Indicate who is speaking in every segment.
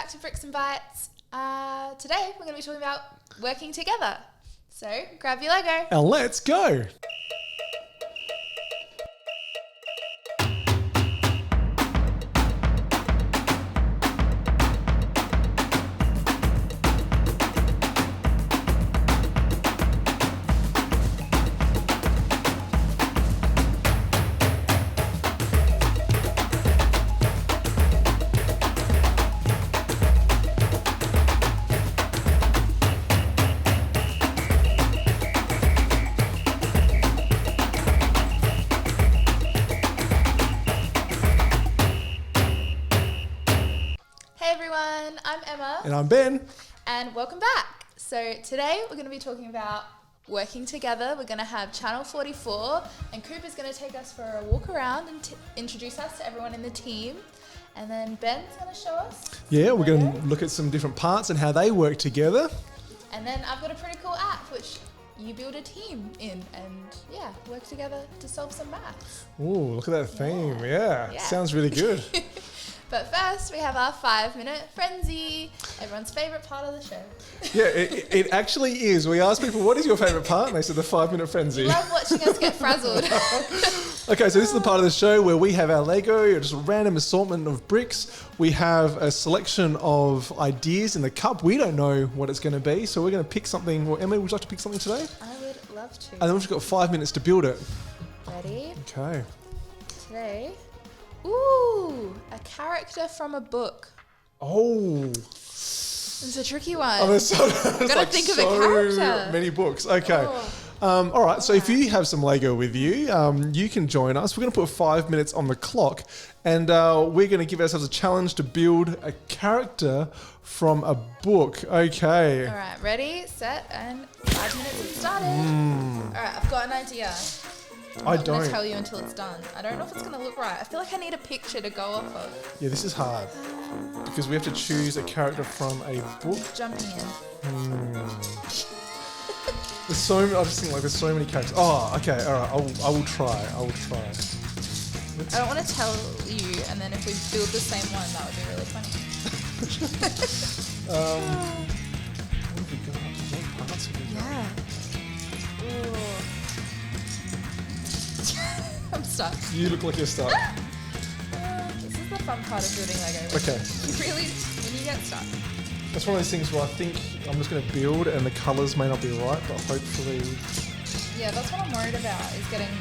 Speaker 1: back to Bricks and Bytes. Today we're going to be talking about working together. So grab your Lego.
Speaker 2: And let's go.
Speaker 1: I'm Emma.
Speaker 2: And I'm Ben.
Speaker 1: And welcome back. So today we're going to be talking about working together. We're going to have Channel 44 and Cooper's going to take us for a walk around and introduce us to everyone in the team. And then Ben's going to show us.
Speaker 2: Yeah, we're going to look at some different parts and how they work together.
Speaker 1: And then I've got a pretty cool app which you build a team in and work together to solve some maths.
Speaker 2: Ooh, look at that theme. Yeah. Sounds really good.
Speaker 1: But first, we have our 5-minute frenzy, everyone's favourite part of the show.
Speaker 2: Yeah, it actually is. We asked people, what is your favourite part? And they said the 5-minute frenzy.
Speaker 1: Love watching us get frazzled.
Speaker 2: Okay, so this is the part of the show where we have our Lego, just a random assortment of bricks. We have a selection of ideas in the cup. We don't know what it's going to be, so we're going to pick something. Well, Emily, would you like to pick something today?
Speaker 1: I would love to.
Speaker 2: And then we've got 5 minutes to build it.
Speaker 1: Ready?
Speaker 2: Okay.
Speaker 1: Today... Ooh, a character from a book.
Speaker 2: Oh.
Speaker 1: It's a tricky one.
Speaker 2: Oh, I've got to
Speaker 1: think of a character.
Speaker 2: Many books. Okay.
Speaker 1: Oh.
Speaker 2: All right. So if you have some Lego with you, you can join us. We're going to put 5 minutes on the clock, and we're going to give ourselves a challenge to build a character from a book. Okay.
Speaker 1: All right. Ready, set, and 5 minutes and started. All right. I've got an idea.
Speaker 2: I
Speaker 1: I'm not
Speaker 2: don't.
Speaker 1: going to tell you until it's done. I don't know if it's going to look right. I feel like I need a picture to go off of.
Speaker 2: Yeah, this is hard because we have to choose a character from a book.
Speaker 1: Jumping in.
Speaker 2: There's so many, I just think there's so many characters. Oh, okay, all right. I will try.
Speaker 1: I don't want to tell you, and then if we build the same one, that would be really funny.
Speaker 2: What have we got? What parts have we got?
Speaker 1: Yeah. Ooh. I'm stuck.
Speaker 2: You look like you're stuck.
Speaker 1: This is the fun part of building Lego.
Speaker 2: Okay.
Speaker 1: When you get stuck.
Speaker 2: That's one of those things where I think I'm just going to build and the colours may not be right, but hopefully...
Speaker 1: Yeah, that's what I'm worried about, is getting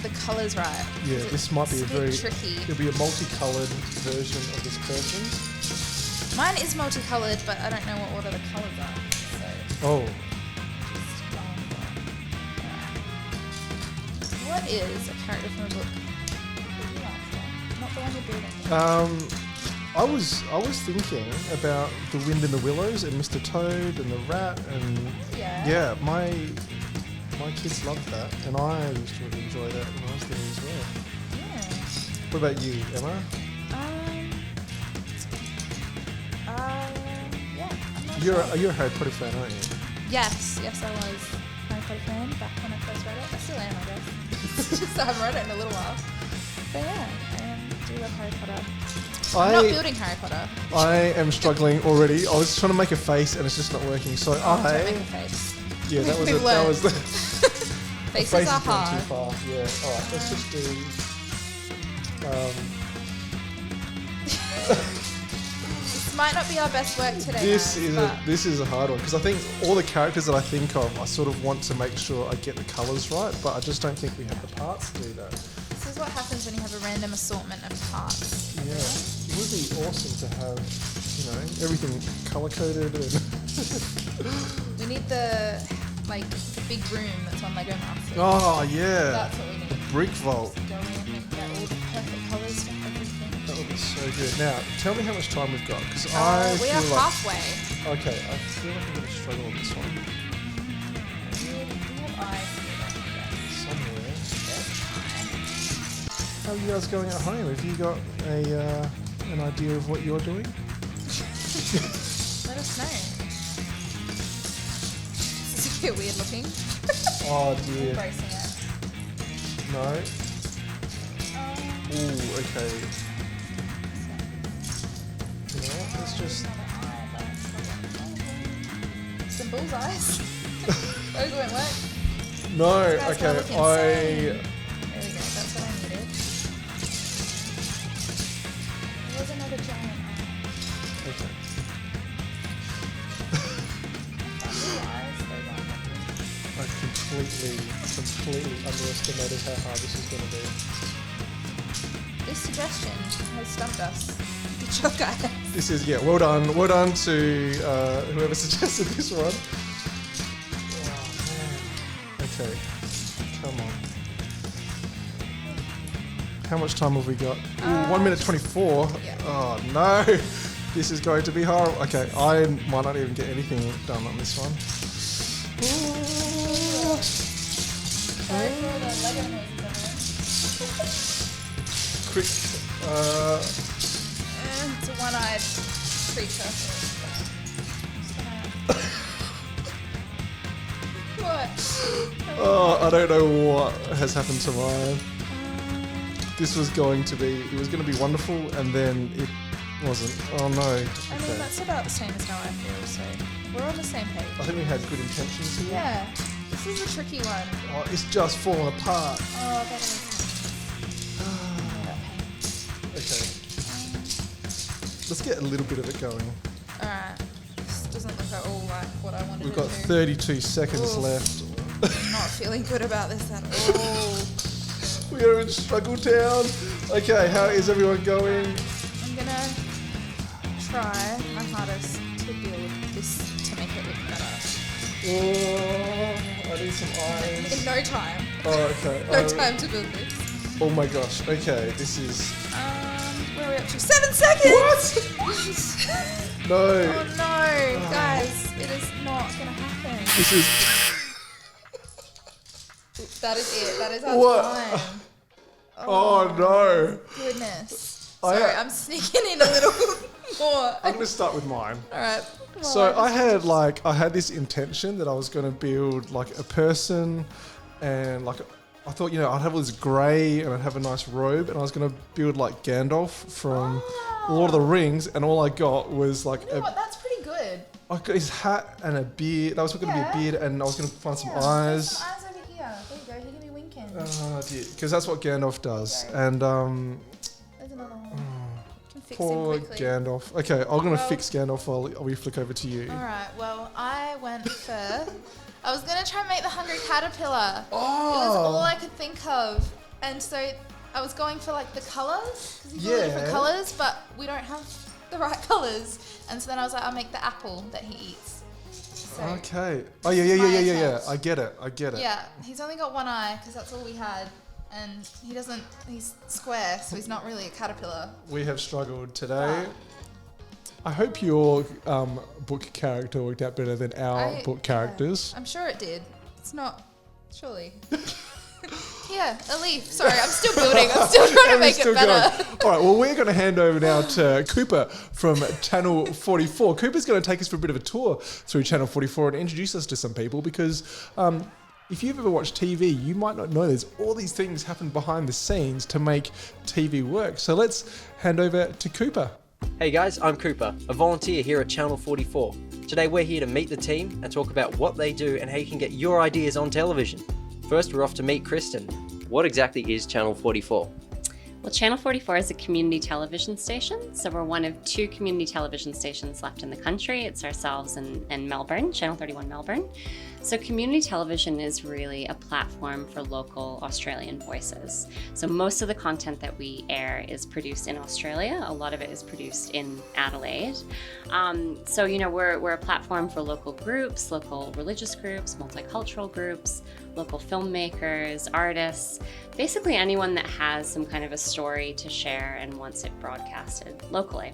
Speaker 1: the colours right.
Speaker 2: Yeah, this might be a very...
Speaker 1: tricky.
Speaker 2: It'll be a multicoloured version of this person.
Speaker 1: Mine is multicoloured, but I don't know what order the colours are. So.
Speaker 2: Oh.
Speaker 1: What is a character from a book? Not the one you're building.
Speaker 2: I was thinking about The Wind in the Willows and Mr. Toad and the Rat and my kids loved that and I used to really enjoy that when I was there as well.
Speaker 1: Yeah.
Speaker 2: What about you, Emma?
Speaker 1: I'm not
Speaker 2: You're
Speaker 1: sure.
Speaker 2: a Harry Potter fan, aren't you?
Speaker 1: Yes, I was a Harry Potter fan back when I first read it. I still am, I guess. It's just I haven't read it in a little while. But yeah, I do love Harry Potter. I'm not building Harry Potter.
Speaker 2: I am struggling already. I was trying to make a face and it's just not working. So
Speaker 1: don't make a face.
Speaker 2: Yeah, that was
Speaker 1: We've
Speaker 2: the
Speaker 1: Faces
Speaker 2: face
Speaker 1: are
Speaker 2: has gone
Speaker 1: hard.
Speaker 2: too far. Yeah. All right. Let's just do.
Speaker 1: This might not be our best work today.
Speaker 2: This
Speaker 1: guys,
Speaker 2: is a hard one because I think all the characters that I think of, I sort of want to make sure I get the colours right, but I just don't think we have the parts to do that.
Speaker 1: This is what happens when you have a random assortment of parts.
Speaker 2: Yeah, it would be awesome to have, everything colour coded and.
Speaker 1: We need the big room that's on Lego Masters.
Speaker 2: Oh yeah.
Speaker 1: That's what we need.
Speaker 2: The brick vault.
Speaker 1: Go in and get all the perfect colours for everything.
Speaker 2: That would be so good. Now, tell me how much time we've got, because
Speaker 1: we are halfway.
Speaker 2: Okay, I feel like I'm going to struggle on this one.
Speaker 1: We have eyes
Speaker 2: Somewhere. How are you guys going at home? Have you got an idea of what you're doing?
Speaker 1: Let us know. This is a bit weird looking.
Speaker 2: Oh dear.
Speaker 1: Embracing it.
Speaker 2: No. Ooh, okay. You know what? Let's just...
Speaker 1: Some bullseyes. Those won't work.
Speaker 2: No,
Speaker 1: That's
Speaker 2: okay,
Speaker 1: There we go, that's what I needed. There was another giant eye.
Speaker 2: Okay. I completely underestimated how hard this is going to be.
Speaker 1: This suggestion has stumped us. Good job, guys.
Speaker 2: This is, yeah, well done. Well done to whoever suggested this one. Oh, man. Okay, come on. How much time have we got? Ooh, 1 minute 24.
Speaker 1: Yeah.
Speaker 2: Oh, no. This is going to be horrible. Okay, I might not even get anything done on this one.
Speaker 1: Sorry for all the Lego noises,
Speaker 2: Quick.
Speaker 1: It's a one-eyed creature. What?
Speaker 2: Oh, I don't know what has happened to mine. This was going to be, it was going to be wonderful, and then it wasn't. Oh no.
Speaker 1: I mean,
Speaker 2: Okay.
Speaker 1: that's about the same as how I feel, so we're on the same page.
Speaker 2: I think we had good intentions here.
Speaker 1: Yeah, this is a tricky one.
Speaker 2: Oh, it's just falling apart.
Speaker 1: Oh, that is.
Speaker 2: Okay. Let's get a little bit of it going.
Speaker 1: Alright, this doesn't look at all like what I wanted
Speaker 2: We've
Speaker 1: it
Speaker 2: got
Speaker 1: to.
Speaker 2: 32 seconds
Speaker 1: Oof.
Speaker 2: left.
Speaker 1: I'm not feeling good about this at all.
Speaker 2: We are in struggle town. Okay, how is everyone going?
Speaker 1: I'm gonna try my hardest to build this to make it look better.
Speaker 2: Oh, I need some eyes.
Speaker 1: In no time.
Speaker 2: Oh, okay.
Speaker 1: No time to build this.
Speaker 2: Oh my gosh. Okay, this is...
Speaker 1: Where are we up to? 7 seconds!
Speaker 2: No.
Speaker 1: Oh no, guys, it is not gonna happen.
Speaker 2: This is...
Speaker 1: That is it. That is our
Speaker 2: What?
Speaker 1: time.
Speaker 2: Oh no.
Speaker 1: Goodness.
Speaker 2: I-
Speaker 1: Sorry, I'm sneaking in a little more.
Speaker 2: I'm going to start with mine.
Speaker 1: All right.
Speaker 2: So I had this intention that I was going to build like a person, and like I thought, you know, I'd have all this grey and I'd have a nice robe, and I was going to build like Gandalf from Lord of the Rings, and all I got was like
Speaker 1: You know what? That's pretty good.
Speaker 2: I got his hat and a beard. That was going to be a beard, and I was going to find some
Speaker 1: There's
Speaker 2: eyes.
Speaker 1: some eyes over here. There you go. He can be winking.
Speaker 2: Oh dear, because that's what Gandalf does.
Speaker 1: Okay.
Speaker 2: And
Speaker 1: There's another one. Can fix him
Speaker 2: poor
Speaker 1: quickly.
Speaker 2: Gandalf. Okay, I'm going to
Speaker 1: Well-
Speaker 2: fix Gandalf while we flick over to you.
Speaker 1: All right. Well, I went for. I was gonna try and make the hungry caterpillar. It was all I could think of, and so I was going for like the colours, because he's all different
Speaker 2: Yeah.
Speaker 1: colours, but we don't have the right colours. And so then I was like, I'll make the apple that he eats. So,
Speaker 2: Okay. Oh yeah.
Speaker 1: my
Speaker 2: I
Speaker 1: attempt.
Speaker 2: get it.
Speaker 1: yeah, he's only got one eye because that's all we had, and he doesn't. He's square, so he's not really a caterpillar.
Speaker 2: We have struggled today. I hope your book character worked out better than our book characters.
Speaker 1: I'm sure it did. It's not, surely. Yeah, a leaf. Sorry, I'm still building. I'm still trying to make it better.
Speaker 2: All right, well, we're going to hand over now to Cooper from Channel 44. Cooper's going to take us for a bit of a tour through Channel 44 and introduce us to some people, because if you've ever watched TV, you might not know there's all these things happen behind the scenes to make TV work. So let's hand over to Cooper.
Speaker 3: Hey guys, I'm Cooper, a volunteer here at Channel 44. Today we're here to meet the team and talk about what they do and how you can get your ideas on television. First, we're off to meet Kristen. What exactly is Channel 44?
Speaker 4: Well, Channel 44 is a community television station, so we're one of 2 community television stations left in the country. It's ourselves and Melbourne, Channel 31 Melbourne. So community television is really a platform for local Australian voices. So most of the content that we air is produced in Australia. A lot of it is produced in Adelaide. So, you know, we're a platform for local groups, local religious groups, multicultural groups, local filmmakers, artists, basically anyone that has some kind of a story to share and wants it broadcasted locally.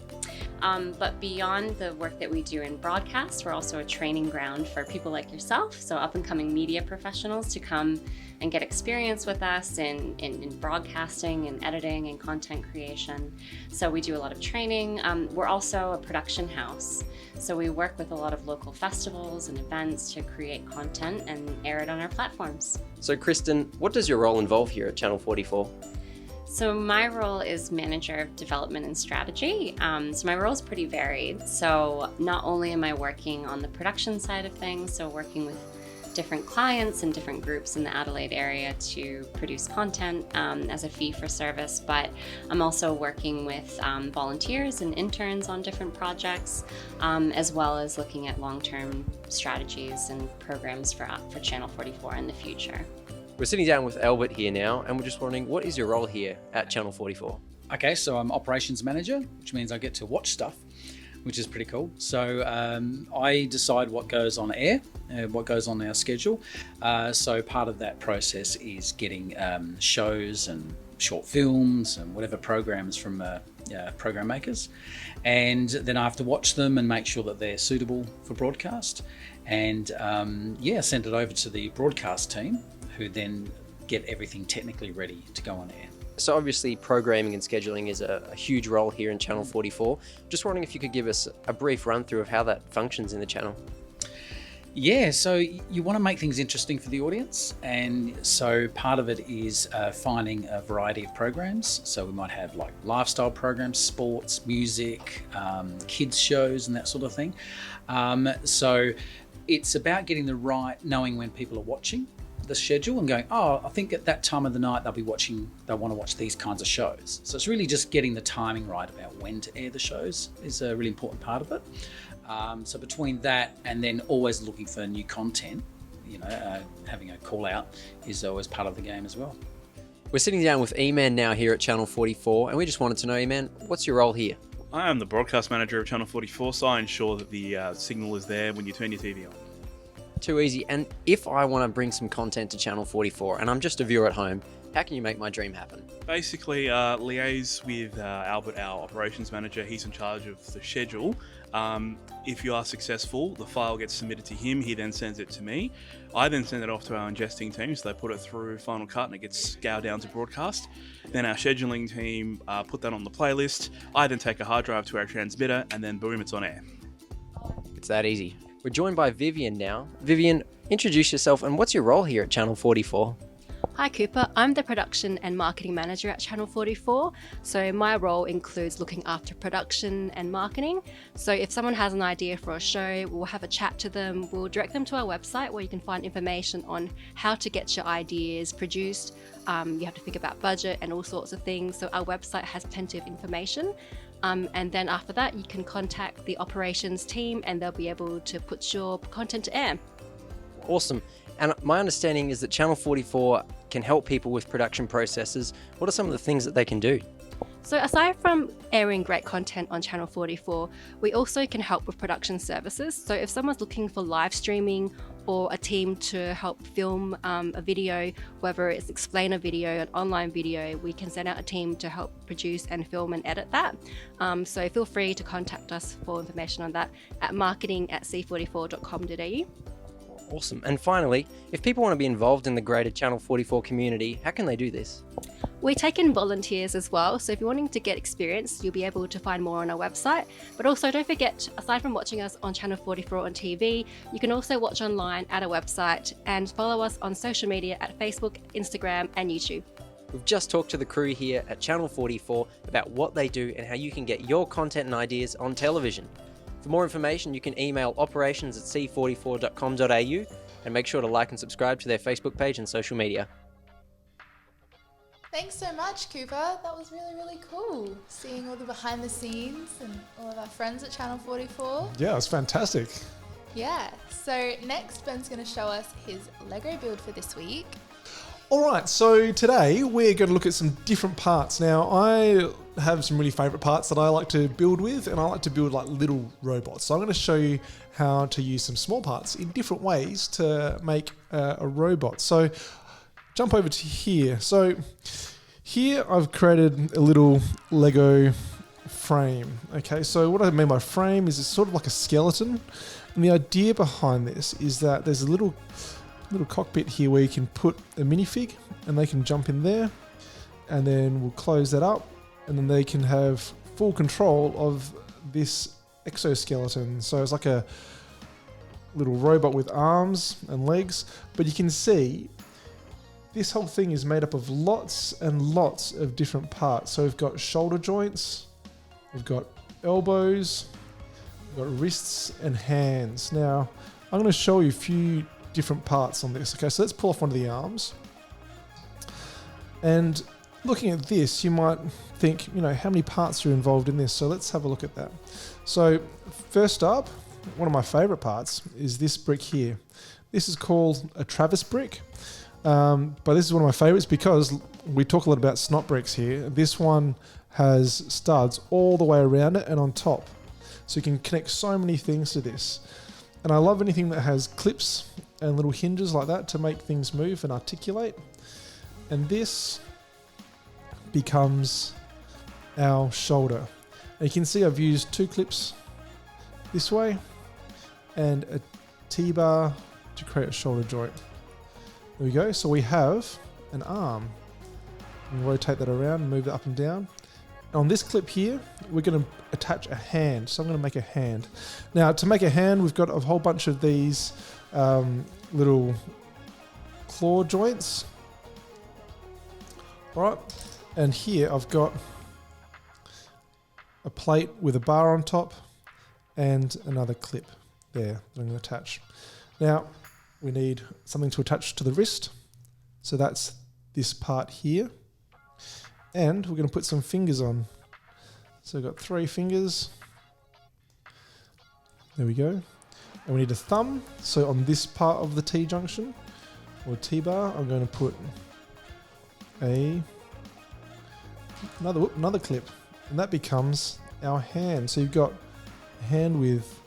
Speaker 4: But beyond the work that we do in broadcast, we're also a training ground for people like yourself, so up and coming media professionals, to come and get experience with us in broadcasting and editing and content creation. So we do a lot of training. We're also a production house. So we work with a lot of local festivals and events to create content and air it on our platforms.
Speaker 3: So Kristen, what does your role involve here at Channel 44?
Speaker 4: So my role is manager of development and strategy. So my role is pretty varied. So not only am I working on the production side of things, so working with different clients and different groups in the Adelaide area to produce content as a fee for service, but I'm also working with volunteers and interns on different projects, as well as looking at long-term strategies and programs for Channel 44 in the future.
Speaker 3: We're sitting down with Albert here now, and we're just wondering, what is your role here at Channel 44?
Speaker 5: Okay, so I'm operations manager, which means I get to watch stuff, which is pretty cool. So I decide what goes on air, what goes on our schedule. So part of that process is getting shows and short films and whatever programs from program makers. And then I have to watch them and make sure that they're suitable for broadcast. And send it over to the broadcast team, who then get everything technically ready to go on air.
Speaker 3: So obviously programming and scheduling is a huge role here in Channel 44. Just wondering if you could give us a brief run through of how that functions in the channel.
Speaker 5: Yeah, so you want to make things interesting for the audience, and so part of it is finding a variety of programs. So we might have like lifestyle programs, sports, music, kids shows and that sort of thing. So it's about getting knowing when people are watching the schedule and going, I think at that time of the night they'll want to watch these kinds of shows. So it's really just getting the timing right about when to air the shows is a really important part of it. So between that and then always looking for new content, having a call out is always part of the game as well.
Speaker 3: We're sitting down with E-Man now here at Channel 44, and we just wanted to know, E-Man, what's your role here?
Speaker 6: I am the broadcast manager of Channel 44, so I ensure that the signal is there when you turn your TV on.
Speaker 3: Too easy. And if I want to bring some content to Channel 44 and I'm just a viewer at home, how can you make my dream happen?
Speaker 6: Basically, liaise with Albert, our operations manager. He's in charge of the schedule. If you are successful, the file gets submitted to him. He then sends it to me. I then send it off to our ingesting team, so they put it through Final Cut and it gets scaled down to broadcast. Then our scheduling team put that on the playlist. I then take a hard drive to our transmitter, and then boom, it's on air.
Speaker 3: It's that easy. We're joined by Vivian now. Vivian, introduce yourself and what's your role here at Channel 44?
Speaker 7: Hi Cooper, I'm the production and marketing manager at Channel 44. So my role includes looking after production and marketing. So if someone has an idea for a show, we'll have a chat to them. We'll direct them to our website where you can find information on how to get your ideas produced. You have to think about budget and all sorts of things. So our website has plenty of information. And then after that, you can contact the operations team and they'll be able to put your content to air.
Speaker 3: Awesome. And my understanding is that Channel 44 can help people with production processes. What are some of the things that they can do?
Speaker 7: So aside from airing great content on Channel 44, we also can help with production services. So if someone's looking for live streaming or a team to help film a video, whether it's explain a video, an online video, we can send out a team to help produce and film and edit that. So feel free to contact us for information on that at marketing@c44.com.au.
Speaker 3: Awesome. And finally, if people want to be involved in the greater Channel 44 community, how can they do this?
Speaker 7: We take in volunteers as well, so if you're wanting to get experience, you'll be able to find more on our website. But also don't forget, aside from watching us on Channel 44 on TV, you can also watch online at our website and follow us on social media at Facebook, Instagram and YouTube.
Speaker 3: We've just talked to the crew here at Channel 44 about what they do and how you can get your content and ideas on television. For more information, you can email operations@c44.com.au and make sure to like and subscribe to their Facebook page and social media.
Speaker 1: Thanks so much, Cooper. That was really, really cool. Seeing all the behind the scenes and all of our friends at Channel 44.
Speaker 2: Yeah, it's fantastic.
Speaker 1: Yeah. So next, Ben's going to show us his Lego build for this week.
Speaker 2: All right, so today we're going to look at some different parts. Now, I have some really favourite parts that I like to build with, and I like to build like little robots. So I'm going to show you how to use some small parts in different ways to make a robot. So jump over to here. So here I've created a little Lego frame. Okay, so what I mean by frame is it's sort of like a skeleton. And the idea behind this is that there's a little cockpit here where you can put a minifig and they can jump in there, and then we'll close that up, and then they can have full control of this exoskeleton. So it's like a little robot with arms and legs, but you can see this whole thing is made up of lots and lots of different parts. So we've got shoulder joints, we've got elbows, we've got wrists and hands. Now, I'm going to show you a few different parts on this. Okay, so let's pull off one of the arms. And looking at this, you might think, how many parts are involved in this? So let's have a look at that. So first up, one of my favorite parts is this brick here. This is called a Travis brick. But this is one of my favorites because we talk a lot about snot bricks here. This one has studs all the way around it and on top. So you can connect so many things to this. And I love anything that has clips and little hinges like that to make things move and articulate. And this becomes our shoulder. And you can see I've used 2 clips this way and a T-bar to create a shoulder joint. There we go. So we have an arm. And rotate that around, move it up and down. And on this clip here, we're going to attach a hand. So I'm going to make a hand. Now, to make a hand, we've got a whole bunch of these little claw joints. All right. And here I've got a plate with a bar on top and another clip there that I'm going to attach. Now, we need something to attach to the wrist. So that's this part here. And we're going to put some fingers on. So we've got 3 fingers. There we go. And we need a thumb. So on this part of the T-junction, or T-bar, I'm going to put another clip. And that becomes our hand. So you've got a hand with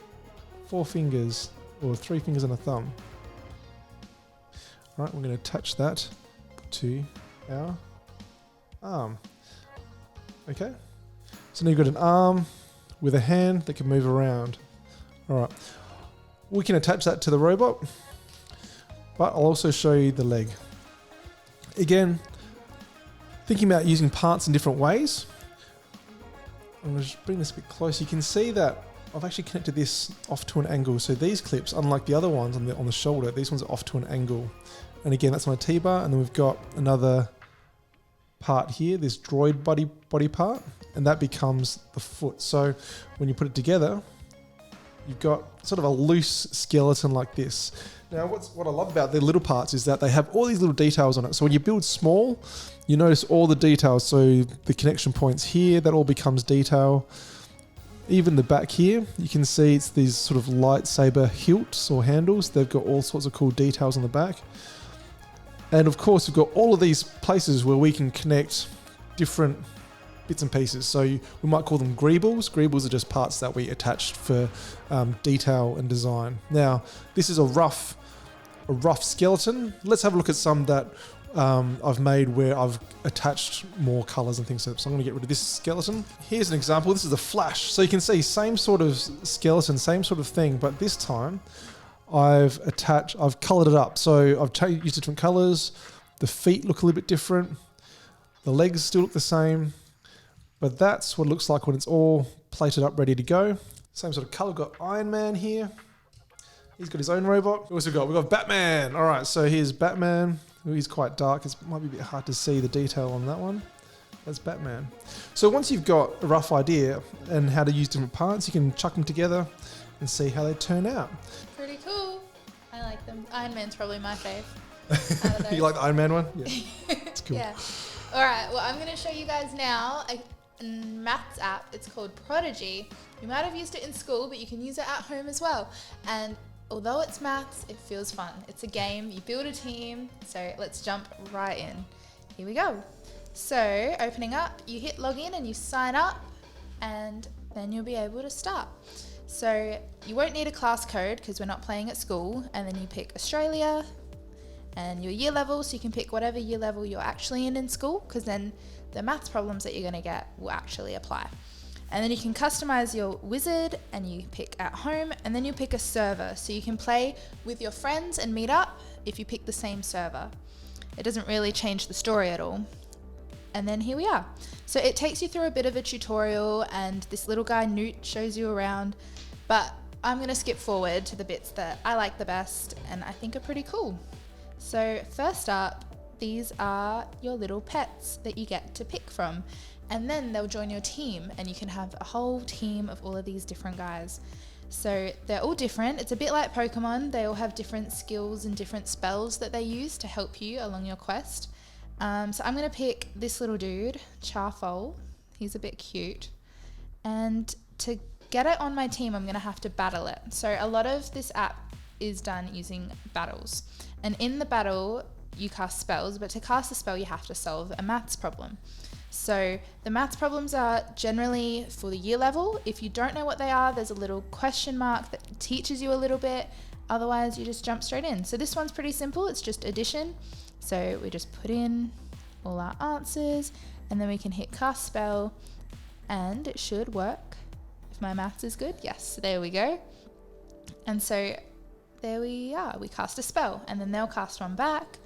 Speaker 2: 4 fingers, or 3 fingers and a thumb. All right, we're going to attach that to our arm. Okay, so now you've got an arm with a hand that can move around. All right, we can attach that to the robot, but I'll also show you the leg. Again, thinking about using parts in different ways. I'm going to just bring this a bit closer. You can see that I've actually connected this off to an angle. So these clips, unlike the other ones on the shoulder, these ones are off to an angle. And again, that's on a T-bar, and then we've got another part here, this droid body part, and that becomes the foot. So when you put it together, you've got sort of a loose skeleton like this. Now, what I love about the little parts is that they have all these little details on it. So when you build small, you notice all the details. So the connection points here, that all becomes detail. Even the back here, you can see it's these sort of lightsaber hilts or handles. They've got all sorts of cool details on the back. And of course, we've got all of these places where we can connect different bits and pieces. So we might call them greebles. Greebles are just parts that we attached for detail and design. Now, this is a rough skeleton. Let's have a look at some that I've made where I've attached more colors and things. So I'm going to get rid of this skeleton. Here's an example. This is a flash. So you can see same sort of skeleton, same sort of thing, but this time I've colored it up. So I've used different colors. The feet look a little bit different. The legs still look the same, but that's what it looks like when it's all plated up, ready to go. Same sort of color. We've got Iron Man here. He's got his own robot. We've got Batman. All right, so here's Batman. He's quite dark. It might be a bit hard to see the detail on that one. That's Batman. So once you've got a rough idea and how to use different parts, you can chuck them together and see how they turn out.
Speaker 1: Pretty cool. I like them. Iron Man's probably my fave.
Speaker 2: You like the Iron Man one? Yeah. It's cool.
Speaker 1: Yeah. All right. Well, I'm going to show you guys now a maths app. It's called Prodigy. You might have used it in school, but you can use it at home as well. And although it's maths, it feels fun. It's a game. You build a team. So let's jump right in. Here we go. So opening up, you hit login and you sign up, and then you'll be able to start. So you won't need a class code because we're not playing at school. And then you pick Australia and your year level. So you can pick whatever year level you're actually in school, because then the maths problems that you're going to get will actually apply. And then you can customize your wizard, and you pick at home, and then you pick a server. So you can play with your friends and meet up if you pick the same server. It doesn't really change the story at all. And then here we are. So it takes you through a bit of a tutorial, and this little guy Newt shows you around, but I'm going to skip forward to the bits that I like the best and I think are pretty cool. So first up, these are your little pets that you get to pick from. And then they'll join your team and you can have a whole team of all of these different guys. So they're all different. It's a bit like Pokemon. They all have different skills and different spells that they use to help you along your quest. So I'm going to pick this little dude, Charfol. He's a bit cute. And to get it on my team, I'm going to have to battle it. So a lot of this app is done using battles. And in the battle, you cast spells, but to cast a spell, you have to solve a maths problem. So the maths problems are generally for the year level. If you don't know what they are, there's a little question mark that teaches you a little bit. Otherwise, you just jump straight in. So this one's pretty simple. It's just addition. So we just put in all our answers and then we can hit cast spell and it should work. If my maths is good, yes, there we go. And so there we are. We cast a spell and then they'll cast one back.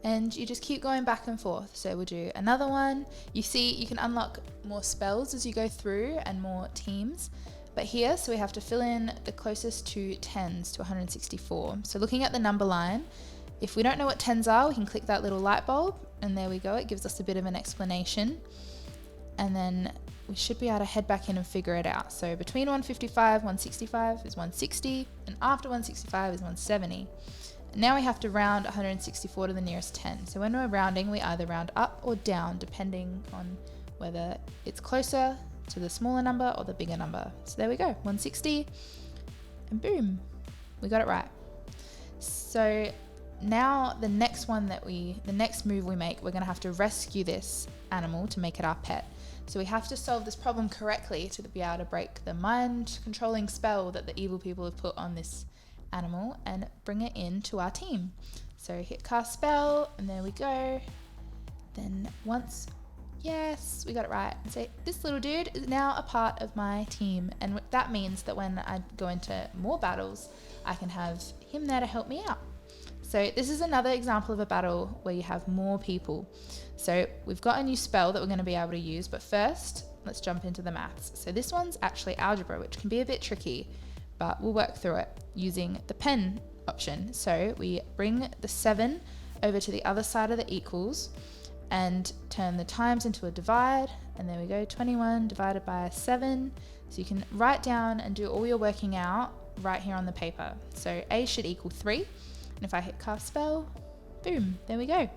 Speaker 1: And you just keep going back and forth. So we'll do another one. You see, you can unlock more spells as you go through and more teams. But here, so we have to fill in the closest to 10s to 164. So looking at the number line, if we don't know what 10s are, we can click that little light bulb. And there we go. It gives us a bit of an explanation. And then we should be able to head back in and figure it out. So between 155, 165 is 160. And after 165 is 170. Now we have to round 164 to the nearest 10. So when we're rounding, we either round up or down, depending on whether it's closer to the smaller number or the bigger number. So there we go, 160, and boom, we got it right. So now the next move we make, we're gonna have to rescue this animal to make it our pet. So we have to solve this problem correctly to be able to break the mind controlling spell that the evil people have put on this animal and bring it into our team. So hit cast spell and there we go. Then once, yes, we got it right. And say this little dude is now a part of my team, and that means that when I go into more battles, I can have him there to help me out. So this is another example of a battle where you have more people. So we've got a new spell that we're going to be able to use, but first let's jump into the maths. So this one's actually algebra, which can be a bit tricky, but we'll work through it using the pen option. So we bring the 7 over to the other side of the equals and turn the times into a divide, and there we go, 21 divided by 7. So you can write down and do all your working out right here on the paper. So A should equal 3, and if I hit cast spell, boom, there we go.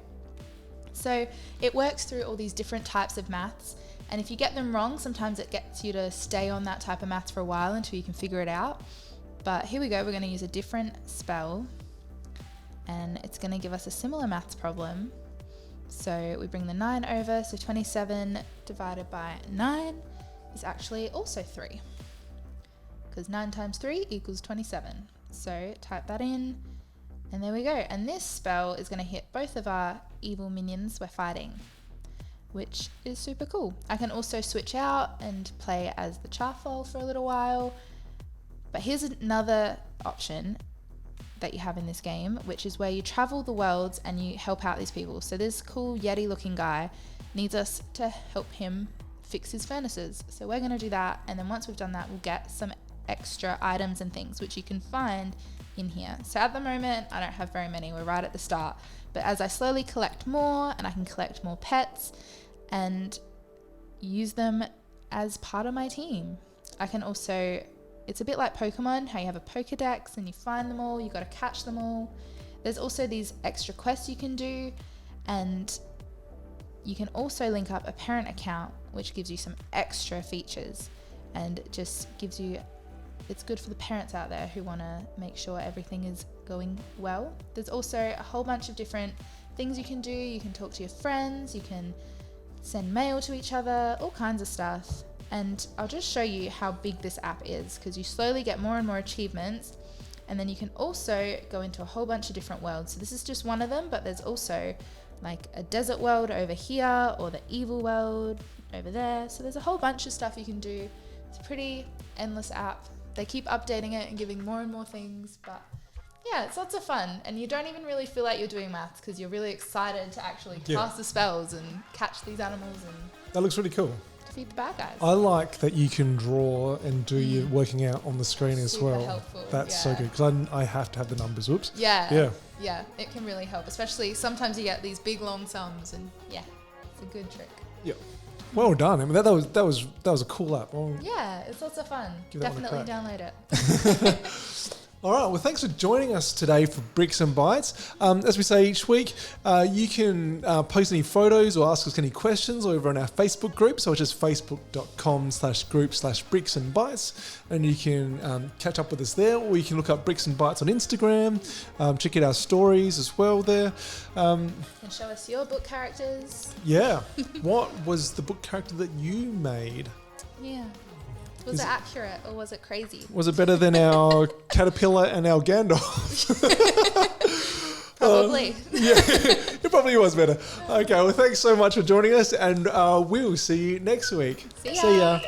Speaker 1: So it works through all these different types of maths, and if you get them wrong, sometimes it gets you to stay on that type of maths for a while until you can figure it out. But here we go, we're going to use a different spell and it's going to give us a similar maths problem. So we bring the 9 over, so 27 divided by 9 is actually also 3, because 9 times 3 equals 27. So type that in and there we go. And this spell is going to hit both of our evil minions we're fighting, which is super cool. I can also switch out and play as the Charfol for a little while. But here's another option that you have in this game, which is where you travel the worlds and you help out these people. So this cool Yeti looking guy needs us to help him fix his furnaces. So we're gonna do that, and then once we've done that, we'll get some extra items and things which you can find in here. So at the moment, I don't have very many, we're right at the start. But as I slowly collect more, and I can collect more pets and use them as part of my team. I can also, it's a bit like Pokemon, how you have a Pokedex and you find them all, you gotta catch them all. There's also these extra quests you can do, and you can also link up a parent account, which gives you some extra features and just gives you, it's good for the parents out there who wanna make sure everything is going well. There's also a whole bunch of different things you can do. You can talk to your friends, you can send mail to each other, all kinds of stuff. And I'll just show you how big this app is, because you slowly get more and more achievements, and then you can also go into a whole bunch of different worlds. So this is just one of them, but there's also like a desert world over here, or the evil world over there. So there's a whole bunch of stuff you can do. It's a pretty endless app. They keep updating it and giving more and more things, but yeah, it's lots of fun. And you don't even really feel like you're doing maths, because you're really excited to actually cast the spells and catch these animals and
Speaker 2: that looks really cool.
Speaker 1: defeat the bad guys.
Speaker 2: I like that you can draw and do your working out on the screen as
Speaker 1: Super
Speaker 2: well.
Speaker 1: helpful,
Speaker 2: That's so
Speaker 1: yeah.
Speaker 2: good because I have to have the numbers. Whoops.
Speaker 1: Yeah.
Speaker 2: Yeah.
Speaker 1: It can really help, especially sometimes you get these big long sums, and yeah, it's a good trick.
Speaker 2: Yeah. Well done. I mean, that was a cool app. Well,
Speaker 1: Yeah, it's lots of fun.
Speaker 2: Give that one a
Speaker 1: Definitely
Speaker 2: crack.
Speaker 1: download it.
Speaker 2: All right. Well, thanks for joining us today for Bricks and Bytes. As we say each week, you can post any photos or ask us any questions over on our Facebook group. So it's just facebook.com/group/bricks and bytes. And you can catch up with us there, or you can look up Bricks and Bytes on Instagram. Check out our stories as well there.
Speaker 1: And show us your book characters.
Speaker 2: Yeah. What was the book character that you made?
Speaker 1: Yeah. Was it accurate or was it crazy?
Speaker 2: Was it better than our caterpillar and our Gandalf?
Speaker 1: Probably.
Speaker 2: Yeah, it probably was better. Okay, well, thanks so much for joining us, and we'll see you next week.
Speaker 1: See ya.
Speaker 2: See ya.